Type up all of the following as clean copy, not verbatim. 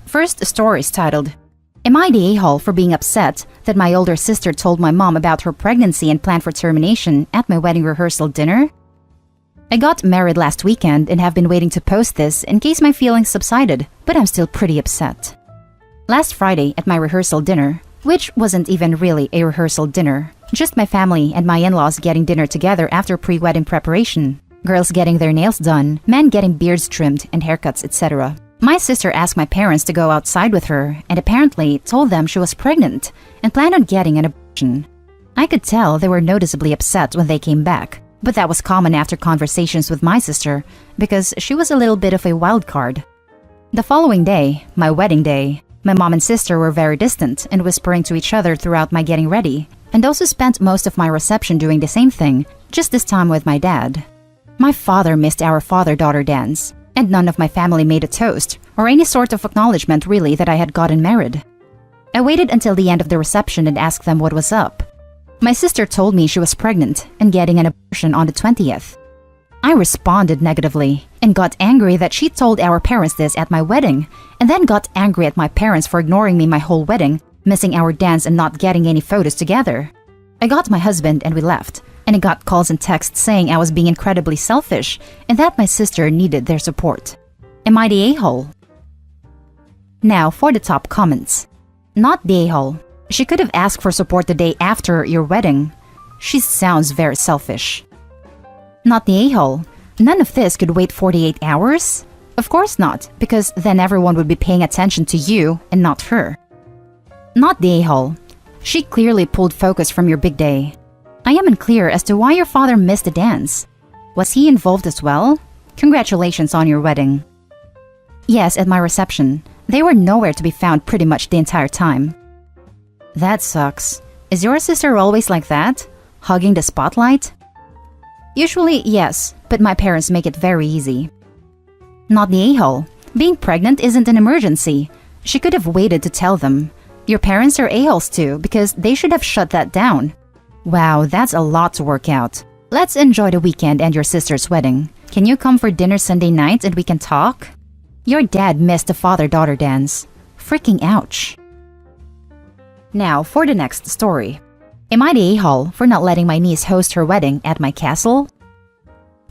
First story is titled, Am I the a-hole for being upset that my older sister told my mom about her pregnancy and planned for termination at my wedding rehearsal dinner? I got married last weekend and have been waiting to post this in case my feelings subsided, but I'm still pretty upset. Last Friday at my rehearsal dinner, which wasn't even really a rehearsal dinner, just my family and my in-laws getting dinner together after pre-wedding preparation, girls getting their nails done, men getting beards trimmed and haircuts, etc. My sister asked my parents to go outside with her and apparently told them she was pregnant and planned on getting an abortion. I could tell they were noticeably upset when they came back, but that was common after conversations with my sister because she was a little bit of a wild card. The following day, my wedding day, my mom and sister were very distant and whispering to each other throughout my getting ready, and also spent most of my reception doing the same thing, just this time with my dad. My father missed our father-daughter dance, and none of my family made a toast or any sort of acknowledgement really that I had gotten married. I waited until the end of the reception and asked them what was up. My sister told me she was pregnant and getting an abortion on the 20th. I responded negatively and got angry that she told our parents this at my wedding, and then got angry at my parents for ignoring me my whole wedding, missing our dance and not getting any photos together. I got my husband and we left, and I got calls and texts saying I was being incredibly selfish and that my sister needed their support. Am I the a-hole? Now for the top comments. Not the a-hole. She could have asked for support the day after your wedding. She sounds very selfish. Not the a-hole. None of this could wait 48 hours? Of course not, because then everyone would be paying attention to you and not her. Not the a-hole. She clearly pulled focus from your big day. I am unclear as to why your father missed the dance. Was he involved as well? Congratulations on your wedding. Yes, at my reception. They were nowhere to be found pretty much the entire time. That sucks. Is your sister always like that? Hugging the spotlight? Usually, yes, but my parents make it very easy. Not the a-hole. Being pregnant isn't an emergency. She could have waited to tell them. Your parents are a-holes too, because they should have shut that down. Wow, that's a lot to work out. Let's enjoy the weekend and your sister's wedding. Can you come for dinner Sunday night and we can talk? Your dad missed the father-daughter dance. Freaking ouch. Now for the next story. Am I the a-hole for not letting my niece host her wedding at my castle?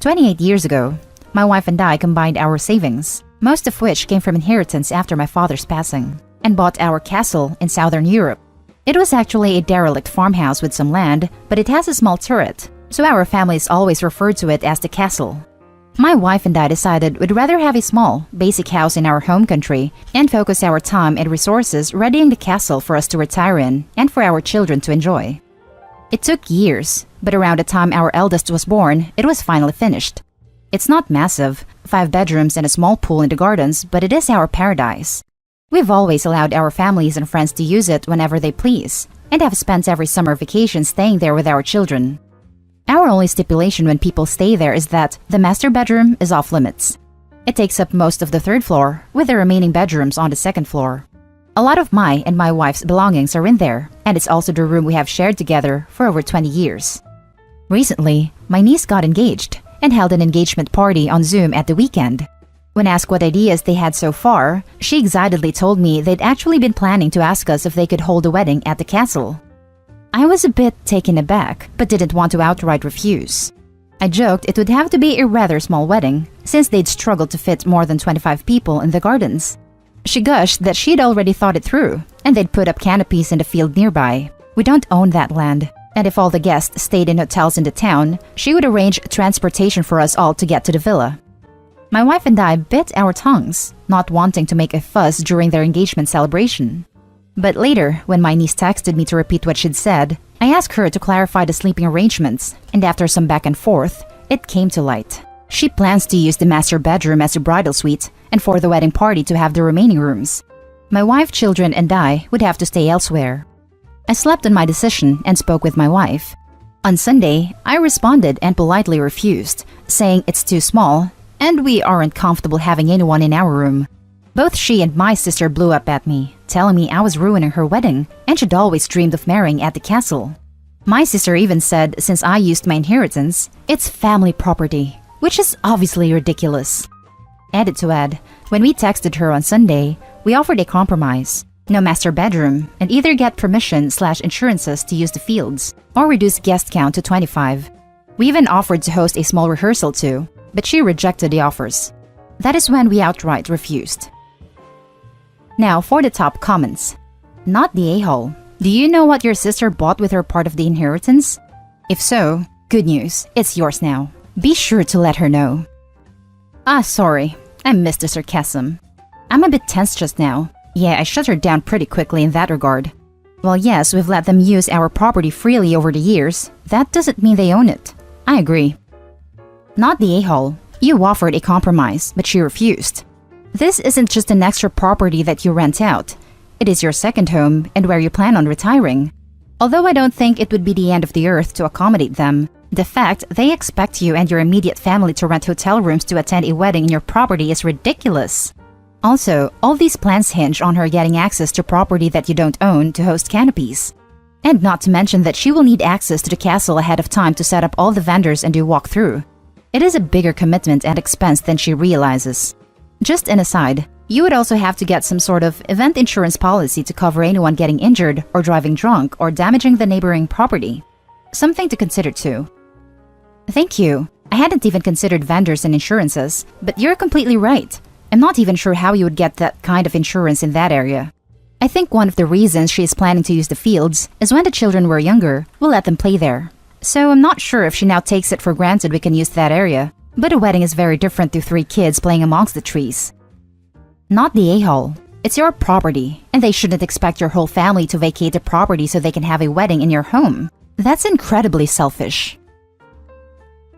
28 years ago, my wife and I combined our savings, most of which came from inheritance after my father's passing, and bought our castle in southern Europe. It was actually a derelict farmhouse with some land, but it has a small turret, so our families always referred to it as the castle. My wife and I decided we'd rather have a small, basic house in our home country and focus our time and resources readying the castle for us to retire in and for our children to enjoy. It took years, but around the time our eldest was born, it was finally finished. It's not massive, 5 bedrooms and a small pool in the gardens, but it is our paradise. We've always allowed our families and friends to use it whenever they please, and have spent every summer vacation staying there with our children. Our only stipulation when people stay there is that the master bedroom is off limits. It takes up most of the 3rd floor, with the remaining bedrooms on the 2nd floor. A lot of my and my wife's belongings are in there, and it's also the room we have shared together for over 20 years. Recently, my niece got engaged and held an engagement party on Zoom at the weekend. When asked what ideas they had so far, she excitedly told me they'd actually been planning to ask us if they could hold a wedding at the castle. I was a bit taken aback, but didn't want to outright refuse. I joked it would have to be a rather small wedding, since they'd struggled to fit more than 25 people in the gardens. She gushed that she'd already thought it through, and they'd put up canopies in the field nearby. We don't own that land, and if all the guests stayed in hotels in the town, she would arrange transportation for us all to get to the villa. My wife and I bit our tongues, not wanting to make a fuss during their engagement celebration. But later, when my niece texted me to repeat what she'd said, I asked her to clarify the sleeping arrangements, and after some back and forth, it came to light. She plans to use the master bedroom as a bridal suite, and for the wedding party to have the remaining rooms. My wife, children, and I would have to stay elsewhere. I slept on my decision and spoke with my wife. On Sunday, I responded and politely refused, saying it's too small, and we aren't comfortable having anyone in our room. Both she and my sister blew up at me, telling me I was ruining her wedding and she'd always dreamed of marrying at the castle. My sister even said since I used my inheritance, it's family property, which is obviously ridiculous. Added to add, when we texted her on Sunday, We offered a compromise. No master bedroom, and either get permission/insurances to use the fields, or reduce guest count to 25. We even offered to host a small rehearsal too, but she rejected the offers. That is when we outright refused. Now for the top comments. Not the a-hole. Do you know what your sister bought with her part of the inheritance? If so, good news, it's yours now. Be sure to let her know. Sorry, I missed the sarcasm. I'm a bit tense just now. Yeah, I shut her down pretty quickly in that regard. Well, yes, we've let them use our property freely over the years. That doesn't mean they own it. I agree. Not the a-hole. You offered a compromise, but she refused. This isn't just an extra property that you rent out. It is your second home and where you plan on retiring. Although I don't think it would be the end of the earth to accommodate them, the fact they expect you and your immediate family to rent hotel rooms to attend a wedding in your property is ridiculous. Also, all these plans hinge on her getting access to property that you don't own to host canopies. And not to mention that she will need access to the castle ahead of time to set up all the vendors and do walkthrough. It is a bigger commitment and expense than she realizes. Just an aside, you would also have to get some sort of event insurance policy to cover anyone getting injured or driving drunk or damaging the neighboring property. Something to consider too. Thank you. I hadn't even considered vendors and insurances, but you're completely right. I'm not even sure how you would get that kind of insurance in that area. I think one of the reasons she is planning to use the fields is when the children were younger, we'll let them play there. So I'm not sure if she now takes it for granted we can use that area, but a wedding is very different to 3 kids playing amongst the trees. Not the a-hole. It's your property, and they shouldn't expect your whole family to vacate the property so they can have a wedding in your home. That's incredibly selfish.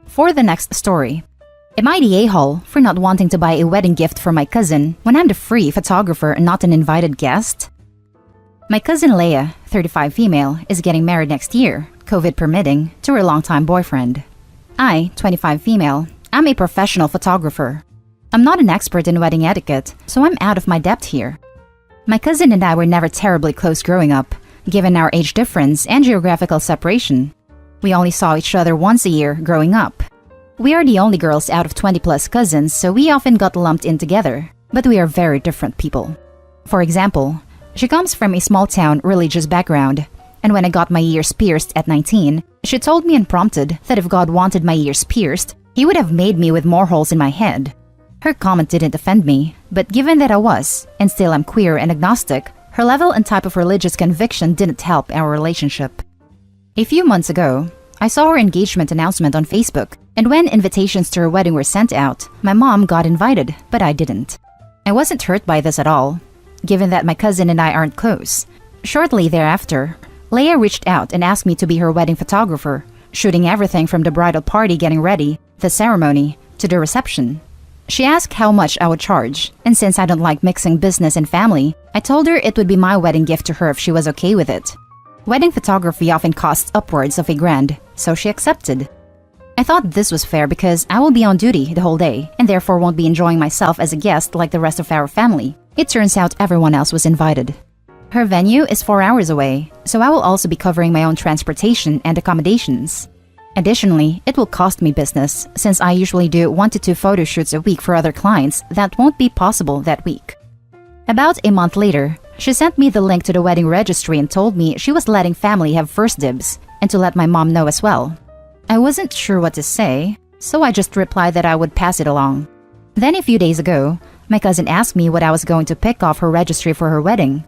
For the next story. Am I the a-hole for not wanting to buy a wedding gift for my cousin when I'm the free photographer and not an invited guest? My cousin Leah, 35 female, is getting married next year, COVID permitting, to her longtime boyfriend. I, 25 female, am a professional photographer. I'm not an expert in wedding etiquette, so I'm out of my depth here. My cousin and I were never terribly close growing up, given our age difference and geographical separation. We only saw each other once a year growing up. We are the only girls out of 20-plus cousins, so we often got lumped in together, but we are very different people. For example, she comes from a small-town religious background, and when I got my ears pierced at 19, she told me unprompted that if God wanted my ears pierced, He would have made me with more holes in my head. Her comment didn't offend me, but given that I was, and still am queer and agnostic, her level and type of religious conviction didn't help our relationship. A few months ago, I saw her engagement announcement on Facebook, and when invitations to her wedding were sent out, my mom got invited, but I didn't. I wasn't hurt by this at all, given that my cousin and I aren't close. Shortly thereafter, Leah reached out and asked me to be her wedding photographer, shooting everything from the bridal party getting ready, the ceremony, to the reception. She asked how much I would charge, and since I don't like mixing business and family, I told her it would be my wedding gift to her if she was okay with it. Wedding photography often costs upwards of $1,000, so she accepted. I thought this was fair because I will be on duty the whole day and therefore won't be enjoying myself as a guest like the rest of our family. It turns out everyone else was invited. Her venue is 4 hours away, so I will also be covering my own transportation and accommodations. Additionally, it will cost me business since I usually do 1 to 2 photo shoots a week for other clients that won't be possible that week. About a month later, she sent me the link to the wedding registry and told me she was letting family have first dibs and to let my mom know as well. I wasn't sure what to say, so I just replied that I would pass it along. Then a few days ago, my cousin asked me what I was going to pick off her registry for her wedding.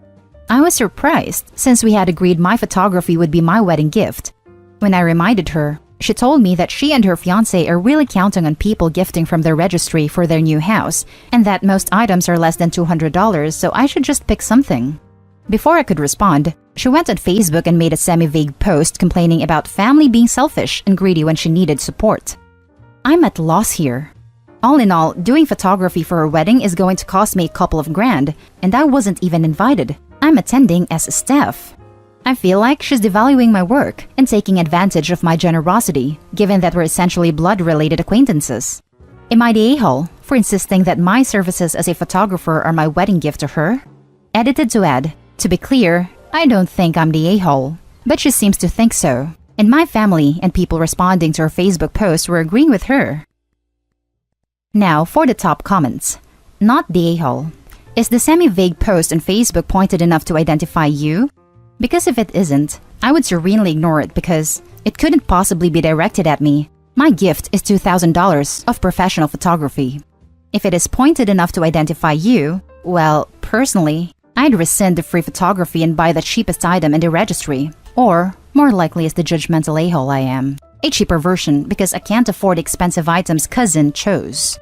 I was surprised since we had agreed my photography would be my wedding gift. When I reminded her, she told me that she and her fiancé are really counting on people gifting from their registry for their new house, and that most items are less than $200, so I should just pick something. Before I could respond, she went on Facebook and made a semi-vague post complaining about family being selfish and greedy when she needed support. I'm at loss here. All in all, doing photography for her wedding is going to cost me a couple of grand, and I wasn't even invited. I'm attending as staff. I feel like she's devaluing my work and taking advantage of my generosity, given that we're essentially blood-related acquaintances. Am I the a-hole for insisting that my services as a photographer are my wedding gift to her? Edited to add, to be clear, I don't think I'm the a-hole, but she seems to think so, and my family and people responding to her Facebook post were agreeing with her. Now for the top comments. Not the a-hole. Is the semi-vague post on Facebook pointed enough to identify you? Because if it isn't, I would serenely ignore it because it couldn't possibly be directed at me. My gift is $2,000 of professional photography. If it is pointed enough to identify you, well, personally, I'd rescind the free photography and buy the cheapest item in the registry. Or, more likely as the judgmental a-hole I am, a cheaper version because I can't afford the expensive items cousin chose.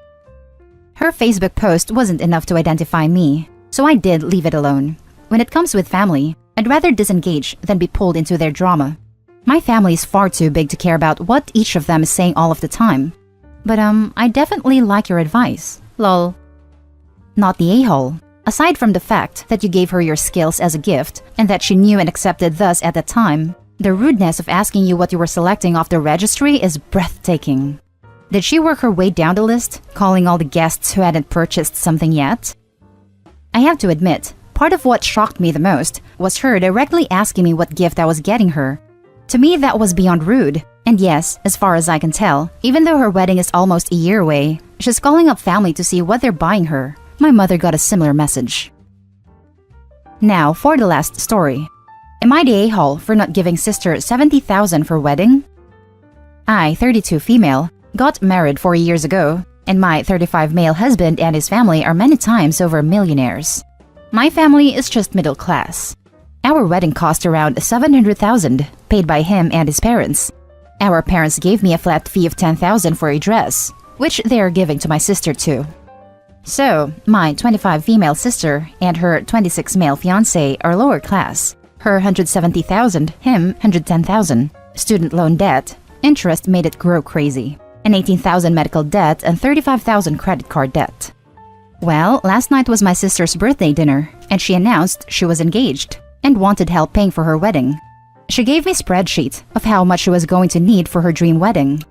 Her Facebook post wasn't enough to identify me, so I did leave it alone. When it comes with family, I'd rather disengage than be pulled into their drama. My family is far too big to care about what each of them is saying all of the time. But I definitely like your advice. Lol. Not the a-hole. Aside from the fact that you gave her your skills as a gift and that she knew and accepted thus at the time, the rudeness of asking you what you were selecting off the registry is breathtaking. Did she work her way down the list, calling all the guests who hadn't purchased something yet? I have to admit, part of what shocked me the most was her directly asking me what gift I was getting her. To me, that was beyond rude. And yes, as far as I can tell, even though her wedding is almost a year away, she's calling up family to see what they're buying her. My mother got a similar message. Now, for the last story. Am I the a-hole for not giving sister $70,000 for wedding? I, 32 female, got married 4 years ago, and my 35 male husband and his family are many times over millionaires. My family is just middle class. Our wedding cost around $700,000, paid by him and his parents. Our parents gave me a flat fee of $10,000 for a dress, which they are giving to my sister too. So, my 25 female sister and her 26 male fiancé are lower class. Her $170,000, him $110,000. Student loan debt, interest made it grow crazy. An $18,000 medical debt and $35,000 credit card debt. Well, last night was my sister's birthday dinner, and she announced she was engaged and wanted help paying for her wedding. She gave me a spreadsheet of how much she was going to need for her dream wedding.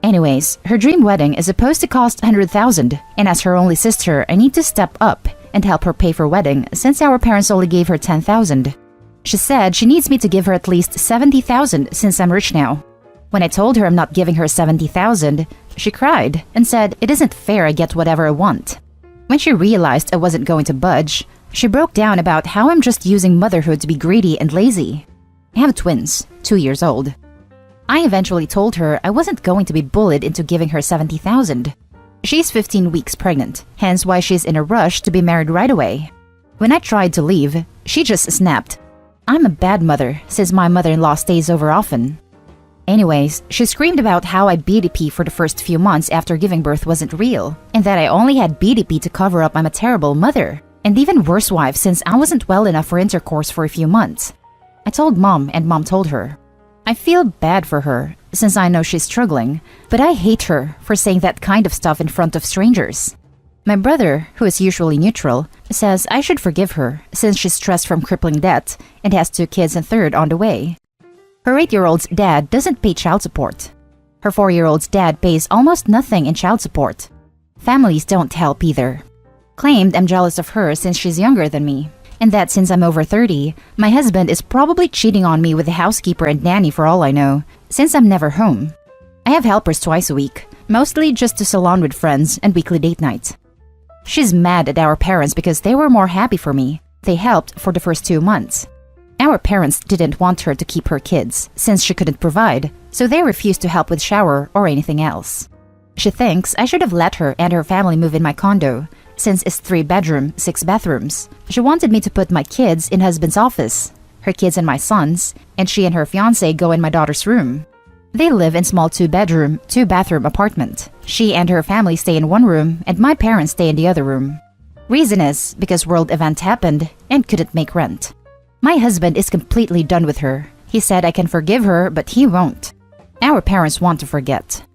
Anyways, her dream wedding is supposed to cost $100,000, and as her only sister, I need to step up and help her pay for wedding since our parents only gave her $10,000. She said she needs me to give her at least $70,000 since I'm rich now. When I told her I'm not giving her $70,000, she cried and said it isn't fair I get whatever I want. When she realized I wasn't going to budge, she broke down about how I'm just using motherhood to be greedy and lazy. I have twins, 2 years old. I eventually told her I wasn't going to be bullied into giving her $70,000. She's 15 weeks pregnant, hence why she's in a rush to be married right away. When I tried to leave, she just snapped. I'm a bad mother since my mother-in-law stays over often. Anyways, she screamed about how I BDP for the first few months after giving birth wasn't real, and that I only had BDP to cover up I'm a terrible mother, and even worse wife since I wasn't well enough for intercourse for a few months. I told mom and mom told her. I feel bad for her since I know she's struggling, but I hate her for saying that kind of stuff in front of strangers. My brother, who is usually neutral, says I should forgive her since she's stressed from crippling debt and has 2 kids and third on the way. Her 8-year-old's dad doesn't pay child support. Her 4-year-old's dad pays almost nothing in child support. Families don't help either. Claimed I'm jealous of her since she's younger than me, and that since I'm over 30, my husband is probably cheating on me with a housekeeper and nanny for all I know, since I'm never home. I have helpers twice a week, mostly just to salon with friends and weekly date night. She's mad at our parents because they were more happy for me. They helped for the first 2 months. Our parents didn't want her to keep her kids, since she couldn't provide, so they refused to help with shower or anything else. She thinks I should have let her and her family move in my condo, since it's 3-bedroom, 6 bathrooms. She wanted me to put my kids in husband's office, her kids and my son's, and she and her fiancé go in my daughter's room. They live in small 2-bedroom, 2-bathroom apartment. She and her family stay in one room, and my parents stay in the other room. Reason is because world event happened and couldn't make rent. My husband is completely done with her. He said I can forgive her, but he won't. Our parents want to forget.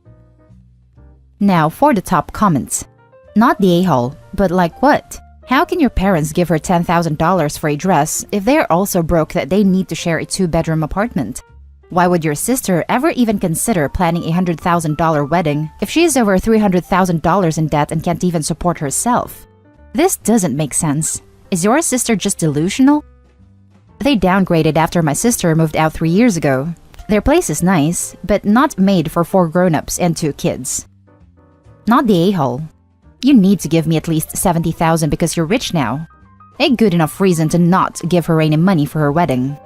Now for the top comments. Not the a-hole, but like what? How can your parents give her $10,000 for a dress if they are also broke that they need to share a 2-bedroom apartment? Why would your sister ever even consider planning a $100,000 wedding if she is over $300,000 in debt and can't even support herself? This doesn't make sense. Is your sister just delusional? They downgraded after my sister moved out 3 years ago. Their place is nice, but not made for 4 grown-ups and 2 kids. Not the a-hole. You need to give me at least 70,000 because you're rich now. A good enough reason to not give her any money for her wedding.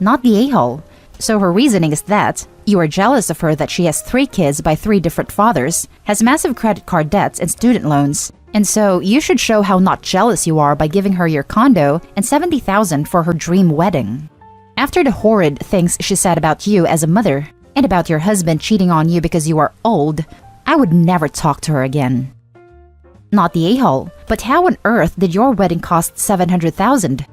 Not the a-hole. So her reasoning is that you are jealous of her that she has 3 kids by 3 different fathers, has massive credit card debts and student loans, and so you should show how not jealous you are by giving her your condo and 70,000 for her dream wedding. After the horrid things she said about you as a mother, and about your husband cheating on you because you are old, I would never talk to her again. Not the a-hole, but how on earth did your wedding cost 700,000?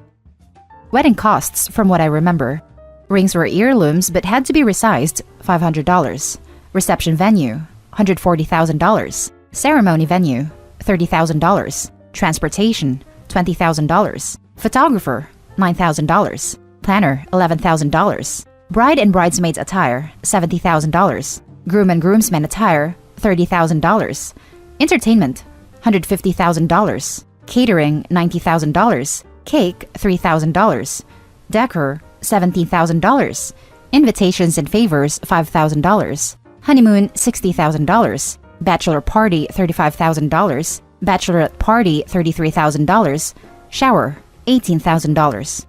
Wedding costs, from what I remember. Rings were heirlooms but had to be resized, $500. Reception venue, $140,000. Ceremony venue, $30,000. Transportation, $20,000. Photographer, $9,000. Planner, $11,000. Bride and bridesmaids attire, $70,000. Groom and groomsmen attire, $30,000. Entertainment, $150,000. Catering, $90,000. Cake, $3,000. Decor, $17,000. Invitations and favors, $5,000. Honeymoon, $60,000. Bachelor party, $35,000. Bachelorette party, $33,000. Shower, $18,000.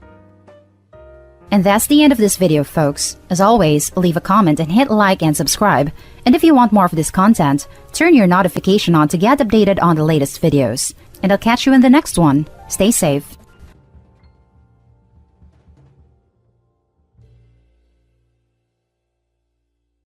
And that's the end of this video, folks. As always, leave a comment and hit like and subscribe. And if you want more of this content, turn your notification on to get updated on the latest videos. And I'll catch you in the next one. Stay safe.